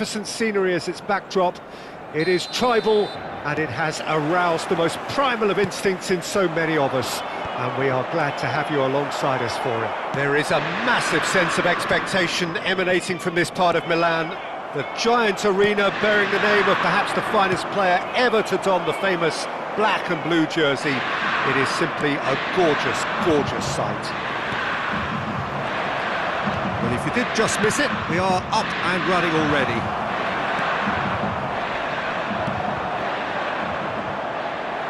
magnificent scenery as its backdrop. It is tribal and it has aroused the most primal of instincts in so many of us. And we are glad to have you alongside us for it. There is a massive sense of expectation emanating from this part of Milan. The giant arena bearing the name of perhaps the finest player ever to don the famous black and blue jersey. It is simply a gorgeous, gorgeous sight. Well, if you did just miss it, we are up and running already.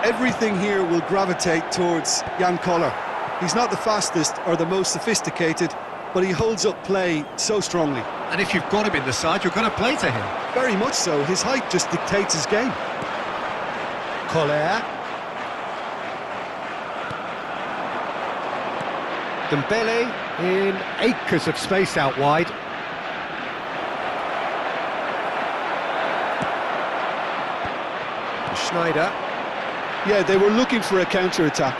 Everything here will gravitate towards Jan Koller. He's not the fastest or the most sophisticated, but he holds up play so strongly. And if you've got him in the side, you're going to play to him. Very much so. His height just dictates his game. Koller. Dembele in acres of space out wide. Schneider. Yeah, they were looking for a counter-attack.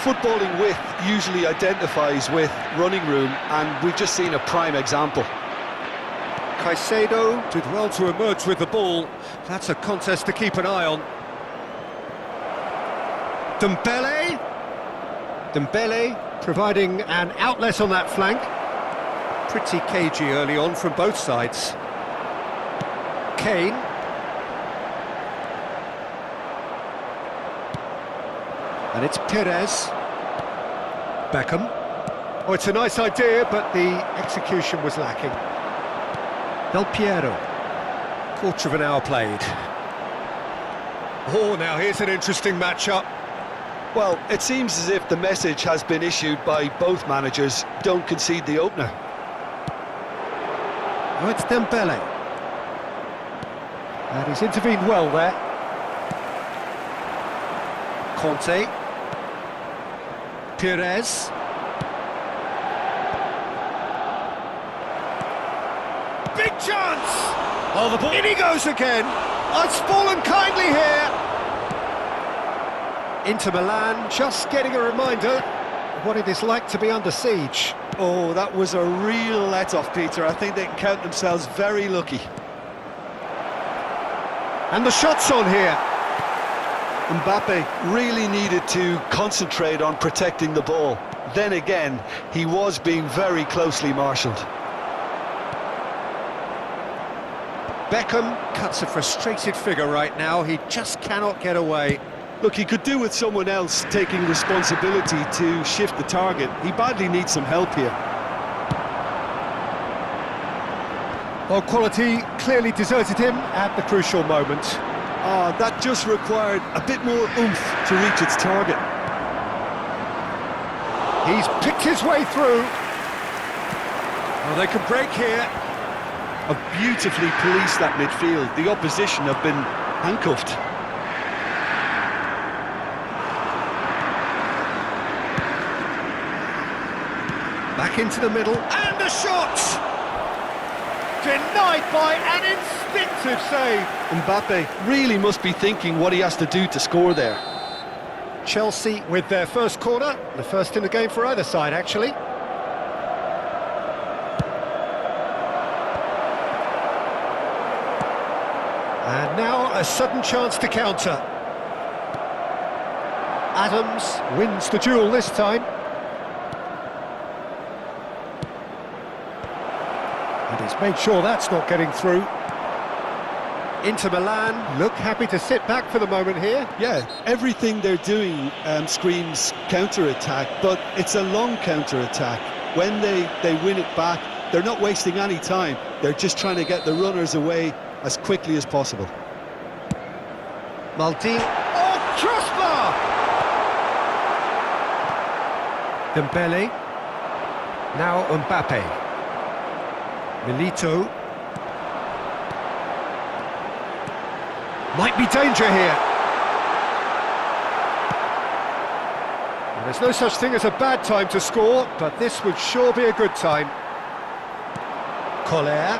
Footballing width usually identifies with running room, and we've just seen a prime example. Caicedo did well to emerge with the ball. That's a contest to keep an eye on. Dembele. Dembele providing an outlet on that flank. Pretty cagey early on from both sides. Kane. And it's Perez. Beckham. Oh, it's a nice idea, but the execution was lacking. Del Piero. Quarter of an hour played. Oh, now here's an interesting matchup. Well, it seems as if the message has been issued by both managers: don't concede the opener. Oh, it's Dembele. And he's intervened well there. Conte. Perez. Big chance! Oh, the ball. In he goes again. Oh, it's fallen kindly here. Inter Milan just getting a reminder of what it is like to be under siege. Oh, that was a real let-off, Peter. I think they can count themselves very lucky. And the shot's on here. Mbappe really needed to concentrate on protecting the ball. Then again, he was being very closely marshalled. Beckham cuts a frustrated figure right now. He just cannot get away. Look, he could do with someone else taking responsibility to shift the target. He badly needs some help here. Well, quality clearly deserted him at the crucial moment. That just required a bit more oomph to reach its target. He's picked his way through. Oh, they can break here. Have beautifully policed that midfield. The opposition have been handcuffed. Back into the middle, and a shot! Denied by an instinctive save. Mbappe really must be thinking what he has to do to score there. Chelsea with their first corner, the first in the game for either side, actually. And now a sudden chance to counter. Adams wins the duel this time. And he's made sure that's not getting through. Inter Milan look happy to sit back for the moment here. Yeah, everything they're doing screams counter-attack, but it's a long counter-attack. When they win it back, they're not wasting any time. They're just trying to get the runners away as quickly as possible. Maldini. Oh, crossbar! Dembele. Now Mbappe. Milito. Might be danger here. Well, there's no such thing as a bad time to score, but this would sure be a good time. Koller.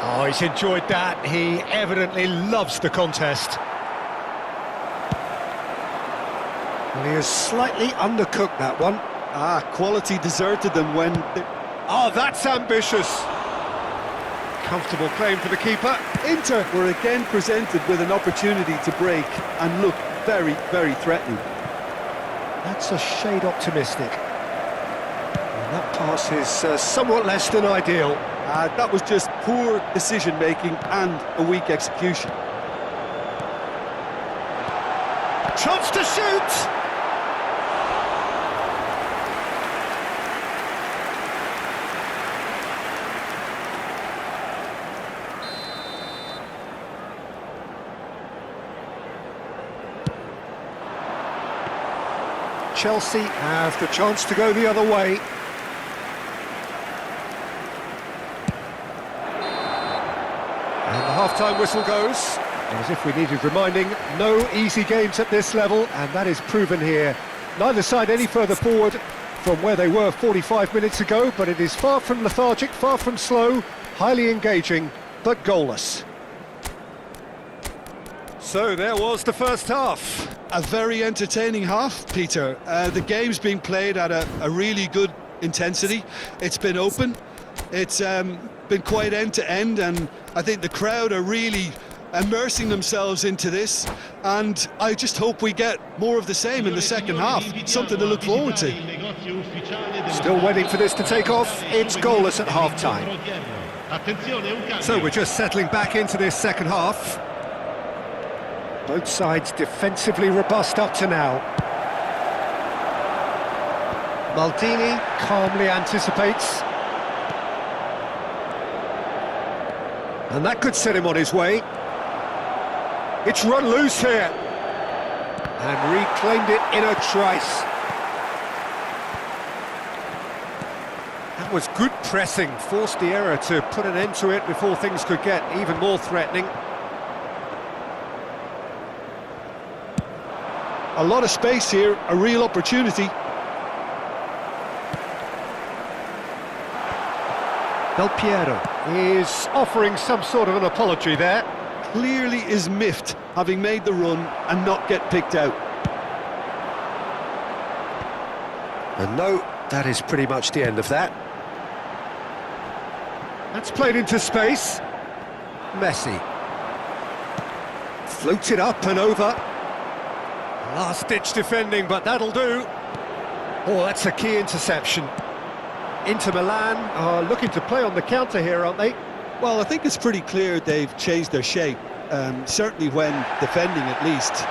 Oh, he's enjoyed that. He evidently loves the contest. Well, he has slightly undercooked that one. Quality deserted them when... Oh, that's ambitious. Comfortable claim for the keeper. Inter were again presented with an opportunity to break and look very, very threatening. That's a shade optimistic. And that pass is somewhat less than ideal. That was just poor decision-making and a weak execution. Chance to shoot! Chelsea have the chance to go the other way. And the half-time whistle goes. As if we needed reminding, no easy games at this level, and that is proven here. Neither side any further forward from where they were 45 minutes ago, but it is far from lethargic, far from slow, highly engaging, but goalless. So there was the first half. A very entertaining half, Peter. The game's been played at a really good intensity. It's been open. It's been quite end-to-end, and I think the crowd are really immersing themselves into this, and I just hope we get more of the same in the second half. Something to look forward to. Still waiting for this to take off. It's goalless at half-time. So we're just settling back into this second half. Both sides defensively robust up to now. Maldini calmly anticipates. And that could set him on his way. It's run loose here. And reclaimed it in a trice. That was good pressing, forced the error to put an end to it before things could get even more threatening. A lot of space here, a real opportunity. Del Piero is offering some sort of an apology there. Clearly is miffed, having made the run and not get picked out. And no, that is pretty much the end of that. That's played into space. Messi. Floated up and over. Last-ditch defending, but that'll do. Oh, that's a key interception. Inter Milan are looking to play on the counter here, aren't they? Well, I think it's pretty clear they've changed their shape, certainly when defending at least,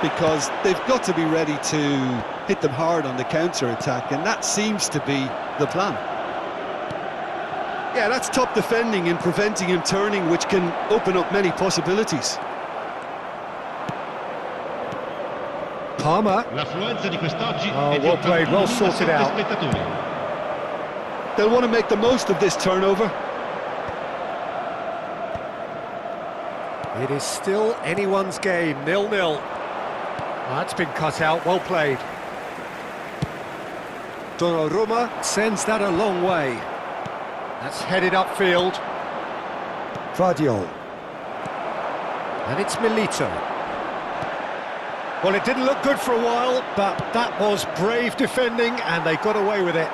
because they've got to be ready to hit them hard on the counter-attack, and that seems to be the plan. Yeah, that's top defending and preventing him turning, which can open up many possibilities. Palmer. Oh, well played, well sorted out. They'll want to make the most of this turnover. It is still anyone's game, 0-0. That's been cut out, well played. Donnarumma sends that a long way. That's headed upfield. Vardiol. And it's Milito. Well, it didn't look good for a while, but that was brave defending, and they got away with it.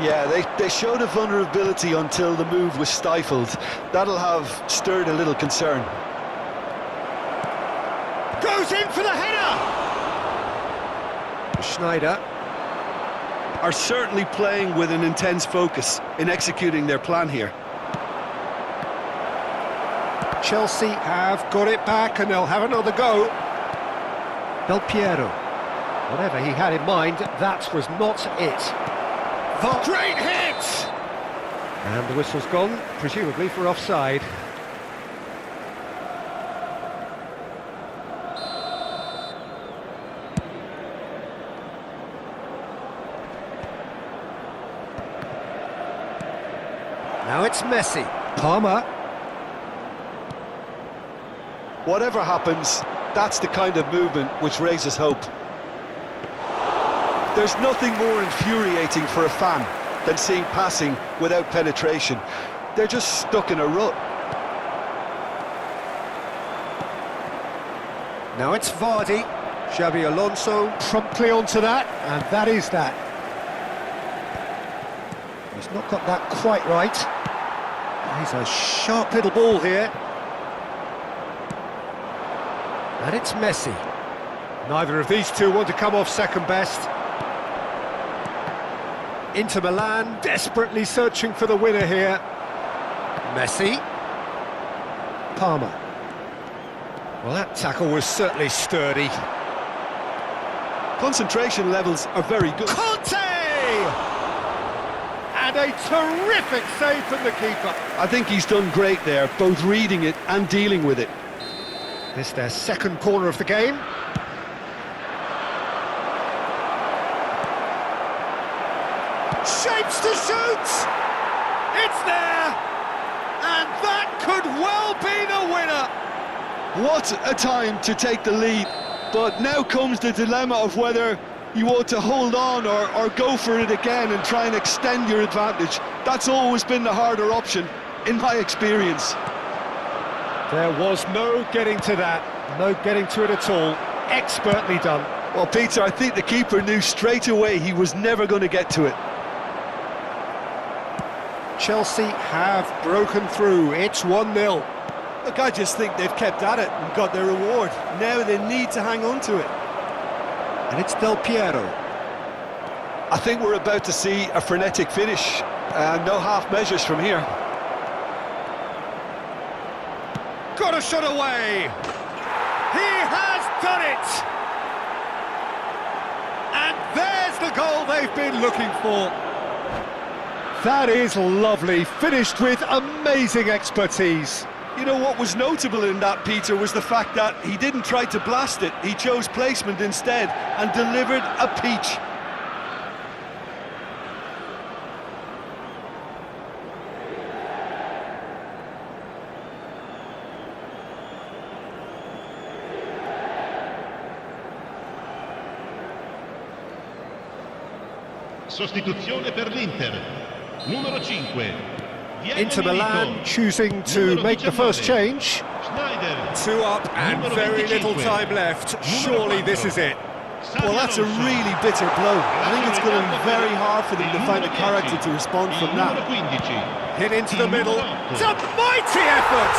Yeah, they showed a vulnerability until the move was stifled. That'll have stirred a little concern. Goes in for the header! Schneider are certainly playing with an intense focus in executing their plan here. Chelsea have got it back, and they'll have another go. Del Piero. Whatever he had in mind, that was not it. Great hit! And the whistle's gone, presumably for offside. Now it's Messi. Palmer. Whatever happens, that's the kind of movement which raises hope. There's nothing more infuriating for a fan than seeing passing without penetration. They're just stuck in a rut. Now it's Vardy. Xabi Alonso promptly onto that, and that is that. He's not got that quite right. He's a sharp little ball here. And it's Messi. Neither of these two want to come off second best. Inter Milan desperately searching for the winner here. Messi. Palmer. Well, that tackle was certainly sturdy. Concentration levels are very good. Conte! And a terrific save from the keeper. I think he's done great there, both reading it and dealing with it. This their second corner of the game. Shapes to shoot! It's there! And that could well be the winner! What a time to take the lead. But now comes the dilemma of whether you want to hold on or go for it again and try and extend your advantage. That's always been the harder option, in my experience. There was no getting to that, no getting to it at all. Expertly done. Well, Peter, I think the keeper knew straight away he was never going to get to it. Chelsea have broken through. It's 1-0. Look, I just think they've kept at it and got their reward. Now they need to hang on to it. And it's Del Piero. I think we're about to see a frenetic finish. No half measures from here. Got a shot away! He has done it! And there's the goal they've been looking for. That is lovely, finished with amazing expertise. You know, what was notable in that, Peter, was the fact that he didn't try to blast it. He chose placement instead and delivered a peach. Sostituzione per l'Inter. Numero 5. Inter Milan choosing to make the first change. Two up and very little time left. Surely this is it. Well, that's a really bitter blow. I think it's going to be very hard for them to find the character to respond from that. Hit into the middle. It's a mighty effort!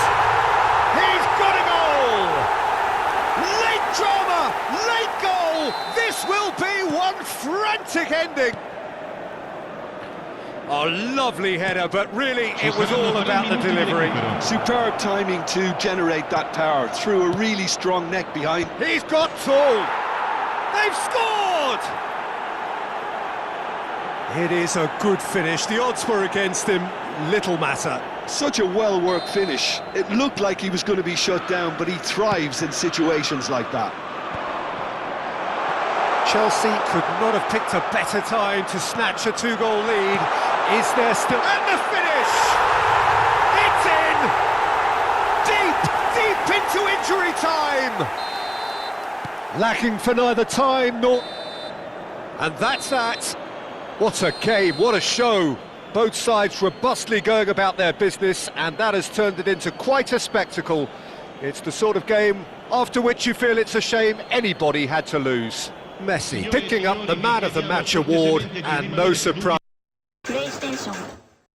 He's got a goal! Late drama! Late goal! This will be one frantic ending! Oh, lovely header, but really it was all about the delivery. Superb timing to generate that power through a really strong neck behind. He's got tall! They've scored! It is a good finish. The odds were against him. Little matter. Such a well-worked finish. It looked like he was going to be shut down, but he thrives in situations like that. Chelsea could not have picked a better time to snatch a two-goal lead. Is there still... And the finish! It's in! Deep into injury time! Lacking for neither time nor... And that's that. What a game, what a show. Both sides robustly going about their business, and that has turned it into quite a spectacle. It's the sort of game after which you feel it's a shame anybody had to lose. Messi picking up the Man of the Match award, and no surprise.